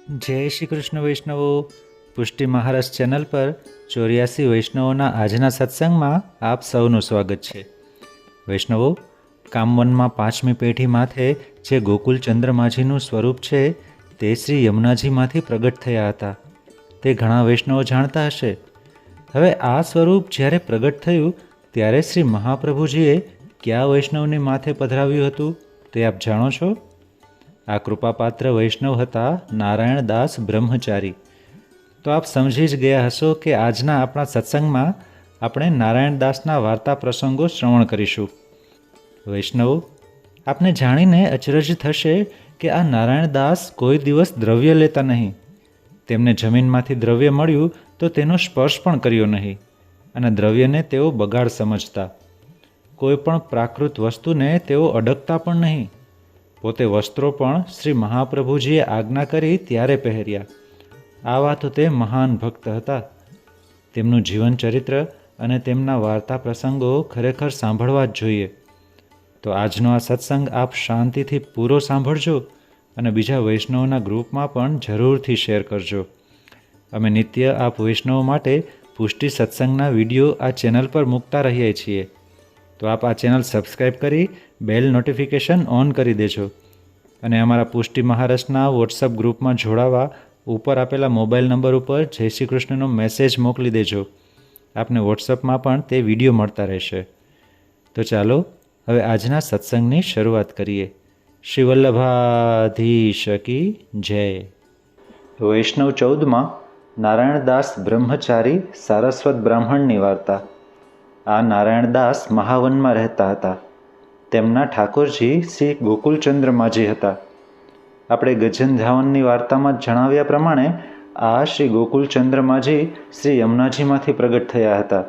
જય શ્રી કૃષ્ણ વૈષ્ણવો. પુષ્ટિ મહારાજ ચેનલ પર 84 વૈષ્ણવોના આજના સત્સંગમાં આપ સૌનું સ્વાગત છે. વૈષ્ણવો, કામવનમાં 5મી પેઢી માથે જે ગોકુલ ચંદ્રમાજીનું સ્વરૂપ છે તે શ્રી યમુનાજીમાંથી પ્રગટ થયા હતા. તે ઘણા વૈષ્ણવો જાણતા હશે. હવે આ સ્વરૂપ જ્યારે પ્રગટ થયું ત્યારે શ્રી મહાપ્રભુજીએ કયા વૈષ્ણવને માથે પધરાવ્યું હતું તે આપ જાણો છો? આ કૃપાપાત્ર વૈષ્ણવ હતા નારાયણદાસ બ્રહ્મચારી. તો આપ સમજી જ ગયા હશો કે આજના આપણા સત્સંગમાં આપણે નારાયણદાસના વાર્તા પ્રસંગો શ્રવણ કરીશું. વૈષ્ણવો, આપને જાણીને અચરજ થશે કે આ નારાયણદાસ કોઈ દિવસ દ્રવ્ય લેતા નહીં. તેમને જમીનમાંથી દ્રવ્ય મળ્યું તો તેનો સ્પર્શ પણ કર્યો નહીં અને દ્રવ્યને તેઓ બગાડ સમજતા. કોઈ પણ પ્રાકૃત વસ્તુને તેઓ અડકતા પણ નહીં. પોતે વસ્ત્રો પણ શ્રી મહાપ્રભુજીએ આજ્ઞા કરી ત્યારે પહેર્યા. આવા તો તે મહાન ભક્ત હતા. તેમનું જીવન ચરિત્ર અને તેમના વાર્તા પ્રસંગો ખરેખર સાંભળવા જ જોઈએ. તો આજનો આ સત્સંગ આપ શાંતિથી પૂરો સાંભળજો અને બીજા વૈષ્ણવના ગ્રુપમાં પણ જરૂરથી શેર કરજો. અમે નિત્ય આપ વૈષ્ણવો માટે પુષ્ટિ સત્સંગના વિડીયો આ ચેનલ પર મૂકતા રહીએ છીએ. તો આપ આ ચેનલ સબસ્ક્રાઈબ કરી બેલ નોટિફિકેશન ઓન કરી દેજો અને અમારા પુષ્ટિ મહારાજના વોટ્સઅપ ગ્રુપમાં જોડાવા ઉપર આપેલા મોબાઈલ નંબર ઉપર જય શ્રી કૃષ્ણનો મેસેજ મોકલી દેજો. આપને વોટ્સઅપમાં પણ તે વિડીયો મળતા રહેશે. તો ચાલો હવે આજના સત્સંગની શરૂઆત કરીએ. શ્રી વલ્લભાધીશ કી જય. વૈષ્ણવ 14માં નારાયણદાસ બ્રહ્મચારી સારસ્વત બ્રાહ્મણની વાર્તા. આ નારાયણદાસ મહાવનમાં રહેતા હતા. તેમના ઠાકોરજી શ્રી ગોકુલચંદ્રમાજી હતા. આપણે ગજનધાવનની વાર્તામાં જણાવ્યા પ્રમાણે આ શ્રી ગોકુલચંદ્રમાજી શ્રી યમુનાજીમાંથી પ્રગટ થયા હતા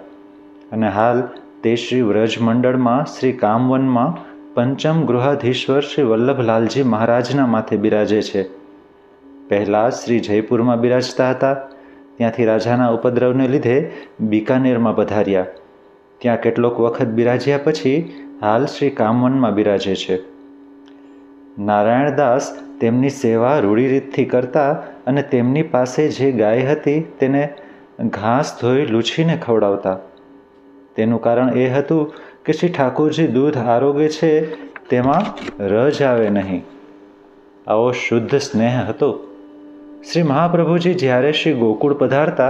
અને હાલ તે શ્રી વ્રજ મંડળમાં શ્રી કામવનમાં પંચમ ગૃહાધીશ્વર શ્રી વલ્લભલાલજી મહારાજના માથે બિરાજે છે. પહેલાં શ્રી જયપુરમાં બિરાજતા હતા. ત્યાંથી રાજાના ઉપદ્રવને લીધે બિકાનેરમાં પધાર્યા. ત્યાં કેટલોક વખત બિરાજ્યા પછી હાલ શ્રી કામવનમાં બિરાજે છે. નારાયણદાસ તેમની સેવા રૂઢિરીતથી કરતા અને તેમની પાસે જે ગાય હતી તેને ઘાસ ધોઈ લૂછીને ખવડાવતા. તેનું કારણ એ હતું કે શ્રી ઠાકોરજી દૂધ આરોગે છે તેમાં રજ આવે નહીં. આવો શુદ્ધ સ્નેહ હતો. શ્રી મહાપ્રભુજી જ્યારે શ્રી ગોકુળ પધારતા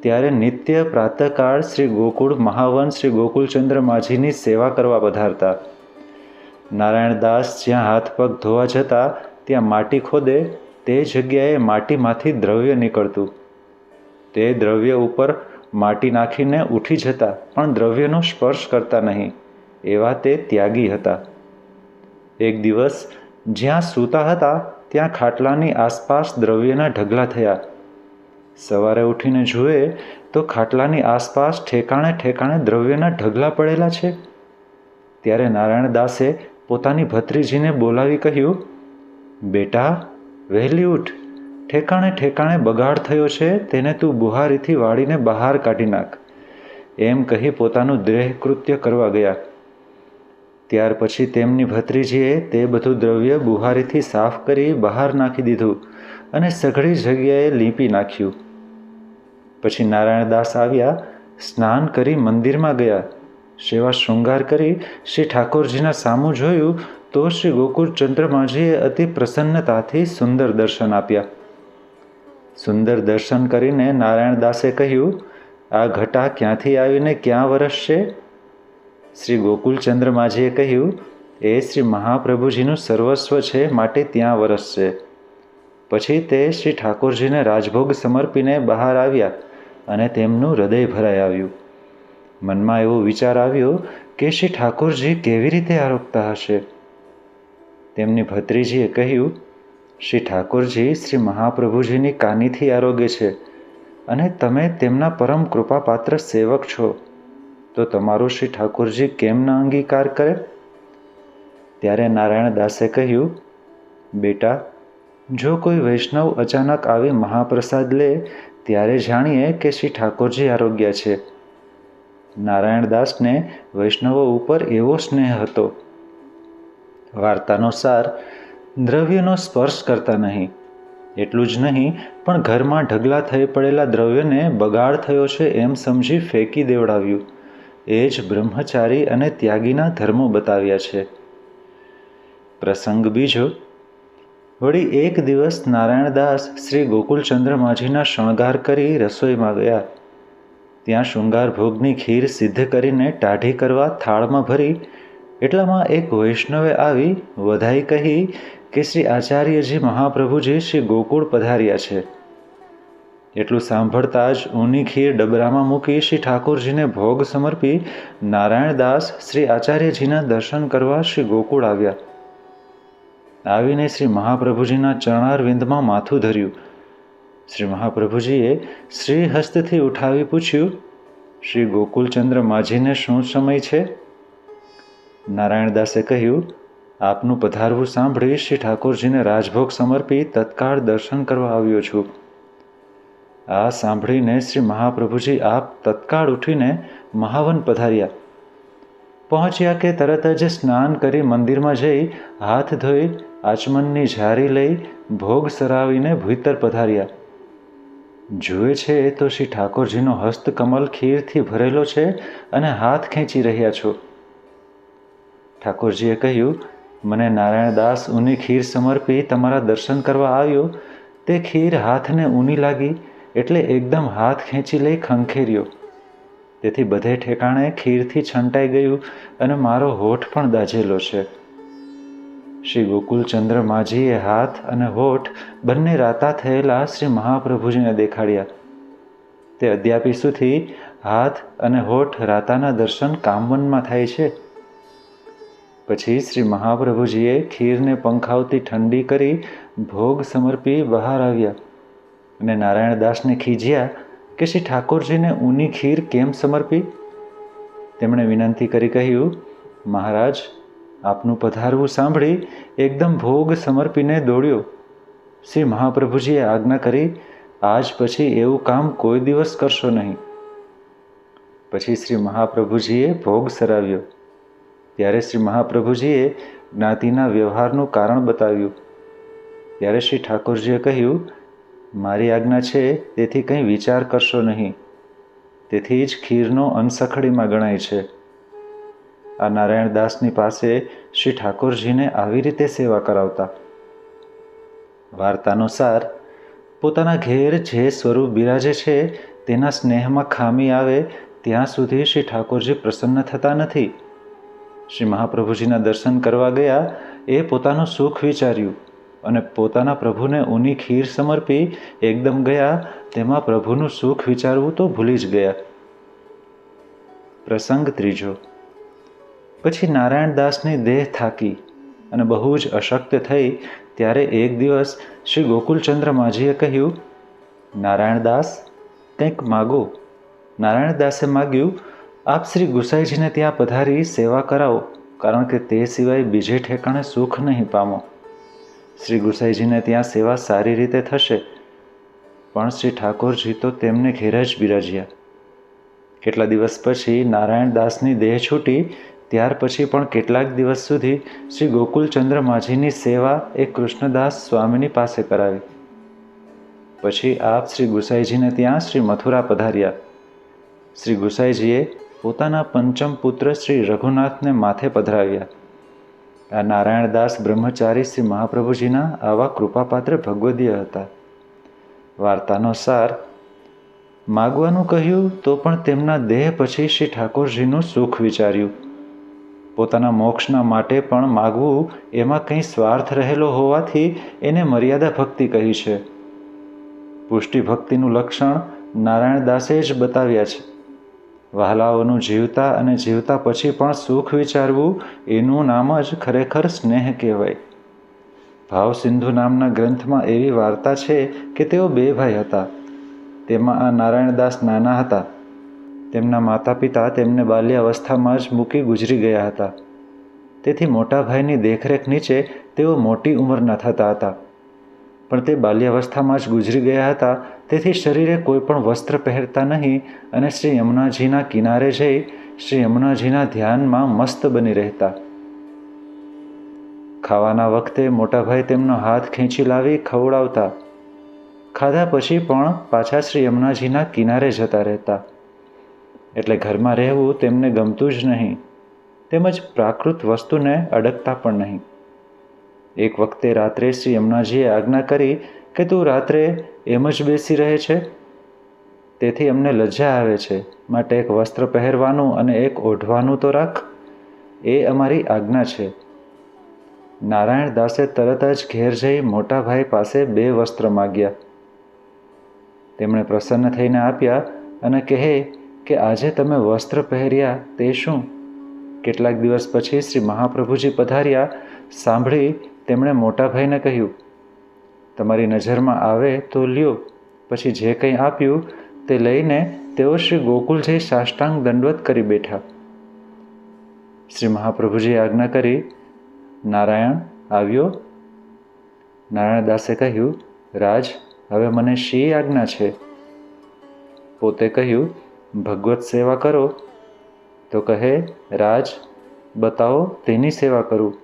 ત્યારે નિત્ય પ્રાતઃકાળ શ્રી ગોકુળ મહાવન શ્રી ગોકુલચંદ્ર માજીની સેવા કરવા પધારતા. નારાયણદાસ જ્યાં હાથ પગ ધોવા જતા ત્યાં માટી ખોદે તે જગ્યાએ માટીમાંથી દ્રવ્ય નીકળતું. તે દ્રવ્ય ઉપર માટી નાખીને ઉઠી જતા પણ દ્રવ્યનો સ્પર્શ કરતા નહીં. એવા તે ત્યાગી હતા. એક દિવસ જ્યાં સૂતા હતા ત્યાં ખાટલાની આસપાસ દ્રવ્યના ઢગલા થયા. સવારે ઉઠીને જુએ તો ખાટલાની આસપાસ ઠેકાણે ઠેકાણે દ્રવ્યના ઢગલા પડેલા છે. ત્યારે નારાયણદાસે પોતાની ભત્રીજીને બોલાવી કહ્યું, બેટા, વહેલી ઉઠ. ઠેકાણે ઠેકાણે બગાડ થયો છે તેને તું બુહારીથી વાળીને બહાર કાઢી નાખ. એમ કહી પોતાનું દેહકૃત્ય કરવા ગયા. ત્યાર પછી તેમની ભત્રીજીએ તે બધું દ્રવ્ય બુહારીથી સાફ કરી બહાર નાખી દીધું અને સઘળી જગ્યાએ લીંપી નાખ્યું. પછી નારાયણદાસ આવ્યા, સ્નાન કરી મંદિરમાં ગયા. સેવા શૃંગાર કરી શ્રી ઠાકોરજીના સામું જોયું તો શ્રી ગોકુળચંદ્રમાજીએ અતિ પ્રસન્નતાથી સુંદર દર્શન આપ્યા. સુંદર દર્શન કરીને નારાયણદાસે કહ્યું, આ ઘટા ક્યાંથી આવીને ક્યાં વરસશે? શ્રી ગોકુલચંદ્રમાજીએ કહ્યું, એ શ્રી મહાપ્રભુજીનું સર્વસ્વ છે માટે ત્યાં વરસશે. પછી તે શ્રી ઠાકોરજીને રાજભોગ સમર્પીને બહાર આવ્યા અને તેમનું હૃદય ભરાઈ આવ્યું. મનમાં એવો વિચાર આવ્યો કે શ્રી ઠાકોરજી કેવી રીતે આરોગતા હશે. તેમની ભત્રીજીએ કહ્યું, શ્રી ઠાકોરજી શ્રી મહાપ્રભુજીની કાનીથી આરોગે છે અને તમે તેમના પરમ કૃપાપાત્ર સેવક છો, તો તમારું શ્રી ઠાકોરજી કેમ ન અંગીકાર કરે? ત્યારે નારાયણદાસે કહ્યું, બેટા, જો કોઈ વૈષ્ણવ અચાનક આવી મહાપ્રસાદ લે ત્યારે જાણીએ કે શ્રી ઠાકોરજી આરોગ્ય છે. નારાયણદાસને વૈષ્ણવો ઉપર એવો સ્નેહ હતો. વાર્તાનો સાર, દ્રવ્યનો સ્પર્શ કરતા નહીં. એટલું જ નહીં પણ ઘરમાં ઢગલા થઈ પડેલા દ્રવ્યને બગાડ થયો છે એમ સમજી ફેંકી દેવડાવ્યું. એ જ બ્રહ્મચારી અને ત્યાગીના ધર્મો બતાવ્યા છે. પ્રસંગ બીજો. વળી એક દિવસ નારાયણદાસ શ્રી ગોકુલચંદ્ર માજીના શણગાર કરી રસોઈમાં ગયા. ત્યાં શૃંગાર ભોગની ખીર સિદ્ધ કરીને ટાઢી કરવા થાળમાં ભરી એટલામાં એક વૈષ્ણવે આવી વધાઈ કહી કે શ્રી આચાર્યજી મહાપ્રભુજી શ્રી ગોકુળ પધાર્યા છે. એટલું સાંભળતા જ ઊની ખીર ડબરામાં મૂકી શ્રી ઠાકોરજીને ભોગ સમર્પી નારાયણદાસ શ્રી આચાર્યજીના દર્શન કરવા શ્રી ગોકુળ આવ્યા. આવીને શ્રી મહાપ્રભુજીના ચરણારવિંદમાં માથું ધર્યું. શ્રી મહાપ્રભુજીએ શ્રી હસ્તથી ઉઠાવી પૂછ્યું, શ્રી ગોકુલચંદ્ર માજીને શું સમય છે? નારાયણદાસે કહ્યું, આપનું પધારવું સાંભળી શ્રી ઠાકોરજીને રાજભોગ સમર્પી તત્કાળ દર્શન કરવા આવ્યો છું. આ સાંભળીને શ્રી મહાપ્રભુજી આપ તત્કાળ ઉઠીને મહાવન પધાર્યા. પહોંચ્યા કે તરત જ સ્નાન કરી મંદિરમાં જઈ હાથ ધોઈ આચમનની ઝારી લઈ ભોગ સરાવીને ભીતર પધાર્યા. જુએ છે તો શ્રી ઠાકોરજીનો હસ્તકમલ ખીરથી ભરેલો છે અને હાથ ખેંચી રહ્યા છો. ઠાકોરજીએ કહ્યું, મને નારાયણદાસ ઊની ખીર સમર્પી તમારા દર્શન કરવા આવ્યો. તે ખીર હાથને ઊની લાગી એટલે એકદમ હાથ ખેંચી લઈ ખંખેર્યો. તેથી બધે ઠેકાણે ખીરથી છંટાઈ ગયું અને મારો હોઠ પણ દાઝેલો છે. શ્રી ગોકુલચંદ્ર માજીએ હાથ અને હોઠ બંને રાતા થયેલા શ્રી મહાપ્રભુજીને દેખાડ્યા. તે અદ્યાપી સુધી હાથ અને હોઠ રાતાના દર્શન કામવનમાં થાય છે. પછી શ્રી મહાપ્રભુજીએ ખીરને પંખાવતી ઠંડી કરી ભોગ સમર્પી બહાર આવ્યા અને નારાયણદાસને ખીજ્યા કે શ્રી ઠાકોરજીને ઊની ખીર કેમ સમર્પી? તેમણે વિનંતી કરી કહ્યું, મહારાજ, આપનું પધારવું સાંભળી એકદમ ભોગ સમર્પીને દોડ્યો. શ્રી મહાપ્રભુજીએ આજ્ઞા કરી, આજ પછી એવું કામ કોઈ દિવસ કરશો નહીં. પછી શ્રી મહાપ્રભુજીએ ભોગ સરાવ્યો. ત્યારે શ્રી મહાપ્રભુજીએ જ્ઞાતિના વ્યવહારનું કારણ બતાવ્યું. ત્યારે શ્રી ઠાકોરજીએ કહ્યું, મારી આજ્ઞા છે તેથી કંઈ વિચાર કરશો નહીં. તેથી જ ખીરનો અનસખડીમાં ગણાય છે. આ નારાયણદાસની પાસે શ્રી ઠાકોરજીને આવી રીતે સેવા કરાવતા. વાર્તાનો સાર. પોતાના ઘેર જે સ્વરૂપ બિરાજે છે તેના સ્નેહમાં ખામી આવે ત્યાં સુધી શ્રી ઠાકોરજી પ્રસન્ન થતા નથી. શ્રી મહાપ્રભુજીના દર્શન કરવા ગયા એ પોતાનું સુખ વિચાર્યું અને પોતાના પ્રભુને ઊની ખીર સમર્પી એકદમ ગયા તેમાં પ્રભુનું સુખ વિચારવું તો ભૂલી જ ગયા. પ્રસંગ ત્રીજો. પછી નારાયણદાસની દેહ થાકી અને બહુ જ અશક્ત થઈ ત્યારે એક દિવસ શ્રી ગોકુલચંદ્ર માજીએ કહ્યું, નારાયણદાસ, કંઈક માગો. નારાયણદાસે માગ્યું, આપ શ્રી ગુસાઈજીને ત્યાં પધારી સેવા કરાવો, કારણ કે તે સિવાય બીજે ઠેકાણે સુખ નહીં પામો. શ્રી ગુસાઈજીને ત્યાં સેવા સારી રીતે થશે. પણ શ્રી ઠાકોરજી તો તેમને ઘેર જ બિરાજ્યા. કેટલા દિવસ પછી નારાયણદાસની દેહ છૂટી. ત્યાર પછી પણ કેટલાક દિવસ સુધી શ્રી ગોકુલચંદ્ર માજીની સેવા એ કૃષ્ણદાસ સ્વામીની પાસે કરાવી. પછી આપ શ્રી ગુસાઈજીને ત્યાં શ્રી મથુરા પધાર્યા. શ્રી ગુસાઈજીએ પોતાના પંચમ પુત્ર શ્રી રઘુનાથને માથે પધરાવ્યા. આ નારાયણદાસ બ્રહ્મચારી શ્રી મહાપ્રભુજીના આવા કૃપાપાત્ર ભગવદીય હતા. વાર્તાનો સાર. માગવાનું કહ્યું તો પણ તેમના દેહ પછી શ્રી ઠાકોરજીનું સુખ વિચાર્યું. પોતાના મોક્ષના માટે પણ માગવું એમાં કંઈ સ્વાર્થ રહેલો હોવાથી એને મર્યાદા ભક્તિ કહી છે. પુષ્ટિ ભક્તિનું લક્ષણ નારાયણદાસે જ બતાવ્યા છે. વહાલાઓનું જીવતા અને જીવતા પછી પણ સુખ વિચારવું એનું નામ જ ખરેખર સ્નેહ કહેવાય. ભાવસિંધુ નામના ગ્રંથમાં એવી વાર્તા છે કે તેઓ બે ભાઈ હતા. તેમાં આ નારાયણદાસ નાના હતા. તેમના માતા પિતા તેમને બાલ્યાવસ્થામાં જ મૂકી ગુજરી ગયા હતા. તેથી મોટા ભાઈની દેખરેખ નીચે તેઓ મોટી ઉંમરના થતા હતા. પણ તે બાલ્યાવસ્થામાં જ ગુજરી ગયા હતા. તેથી શરીરે કોઈ પણ વસ્ત્ર પહેરતા નહીં અને શ્રી યમુનાજીના કિનારે જઈ શ્રી યમુનાજીના ધ્યાનમાં મસ્ત બની રહેતા. ખાવાના વખતે મોટાભાઈ તેમનો હાથ ખેંચી લાવી ખવડાવતા ખાધા પછી પણ પાછા શ્રી યમુનાજીના કિનારે જતા રહેતા. એટલે ઘરમાં રહેવું તેમને ગમતું જ નહીં, તેમજ પ્રાકૃત વસ્તુને અડકતા પણ નહીં. એક વખતે રાત્રે શ્રી યમુનાજીએ આજ્ઞા કરી કે તું રાત્રે એમ જ બેસી રહે છે, તેથી અમને લજ્જા આવે છે, માટે એક વસ્ત્ર પહેરવાનું અને એક ઓઢવાનું તો રાખ, એ અમારી આજ્ઞા છે. નારાયણ દાસે તરત જ ઘેર જઈ મોટા ભાઈ પાસે 2 વસ્ત્ર માગ્યા. તેમણે પ્રસન્ન થઈને આપ્યા અને કહે કે આજે તમે વસ્ત્ર પહેર્યા તે શું? કેટલાક દિવસ પછી શ્રી મહાપ્રભુજી પધાર્યા. સાંભળી તેમણે મોટા ભાઈને કહ્યું, તમારી નજરમાં આવે તો લ્યો. પછી જે કંઈ આપ્યું તે લઈને તેઓ શ્રી ગોકુળ જઈ સાષ્ટાંગ દંડવત કરી બેઠા. શ્રી મહાપ્રભુજીએ આજ્ઞા કરી, નારાયણ આવ્યો? નારાયણદાસે કહ્યું, રાજ, હવે મને શી આજ્ઞા છે? પોતે કહ્યું, ભગવત સેવા કરો. તો કહે, રાજ, બતાવો તેની સેવા કરું.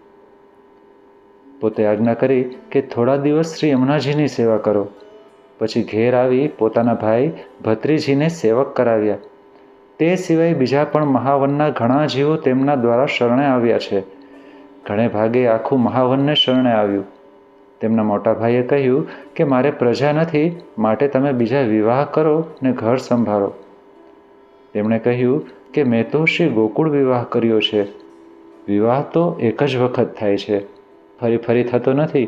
પોતે આજ્ઞા કરી કે થોડા દિવસ શ્રી યમુનાજીની સેવા કરો. પછી ઘેર આવી પોતાના ભાઈ ભત્રીજીને સેવક કરાવ્યા. તે સિવાય બીજા પણ મહાવનના ઘણા જીવો તેમના દ્વારા શરણે આવ્યા છે. ઘણે ભાગે આખું મહાવનને શરણે આવ્યું. તેમના મોટા ભાઈએ કહ્યું કે મારે પ્રજા નથી, માટે તમે બીજા વિવાહ કરો ને ઘર સંભાળો. તેમણે કહ્યું કે મેં તો શ્રી ગોકુળ વિવાહ કર્યો છે. વિવાહ તો એક જ વખત થાય છે, ફરી ફરી થતો નથી.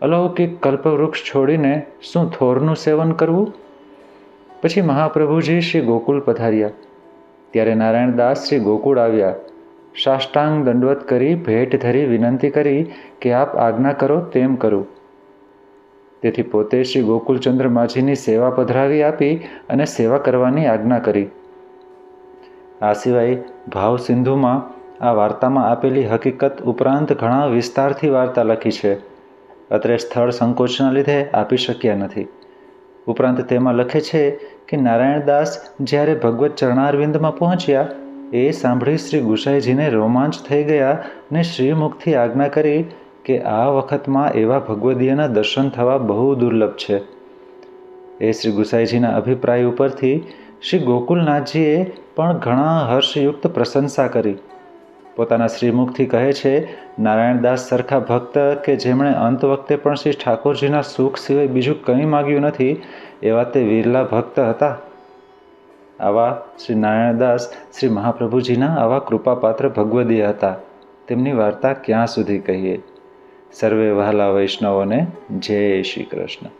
અલૌકિક કલ્પવૃક્ષ છોડીને શું થોરનું સેવન કરવું? પછી મહાપ્રભુજી શ્રી ગોકુળ પધાર્યા. ત્યારે નારાયણદાસ શ્રી ગોકુળ આવ્યા. સાષ્ટાંગ દંડવત કરી ભેટ ધરી વિનંતી કરી કે આપ આજ્ઞા કરો તેમ કરું. તેથી પોતે શ્રી ગોકુળચંદ્ર માજીની સેવા પધરાવી આપી અને સેવા કરવાની આજ્ઞા કરી. આ સિવાય ભાવ સિંધુમાં આ વાર્તામાં આપેલી હકીકત ઉપરાંત ઘણા વિસ્તારથી વાર્તા લખી છે. અત્રે સ્થળ સંકોચના લીધે આપી શક્યા નથી. ઉપરાંત તેમાં લખે છે કે નારાયણદાસ જ્યારે ભગવત ચરણારવિંદમાં પહોંચ્યા એ સાંભળી શ્રી ગુસાઈજીને રોમાંચ થઈ ગયા ને શ્રીમુખથી આજ્ઞા કરી કે આ વખતમાં એવા ભગવદીયના દર્શન થવા બહુ દુર્લભ છે. એ શ્રી ગુસાઈજીના અભિપ્રાય ઉપરથી શ્રી ગોકુલનાથજીએ પણ ઘણા હર્ષયુક્ત પ્રશંસા કરી. પોતાના શ્રીમુખથી કહે છે, નારાયણદાસ સરખા ભક્ત કે જેમણે અંત વખતે પણ શ્રી ઠાકોરજીના સુખ સિવાય બીજું કંઈ માગ્યું નથી, એવા તે વિરલા ભક્ત હતા. આવા શ્રી નારાયણદાસ શ્રી મહાપ્રભુજીના આવા કૃપાપાત્ર ભગવદીય હતા. તેમની વાર્તા ક્યાં સુધી કહીએ? સર્વે વહાલા વૈષ્ણવોને જય શ્રી કૃષ્ણ.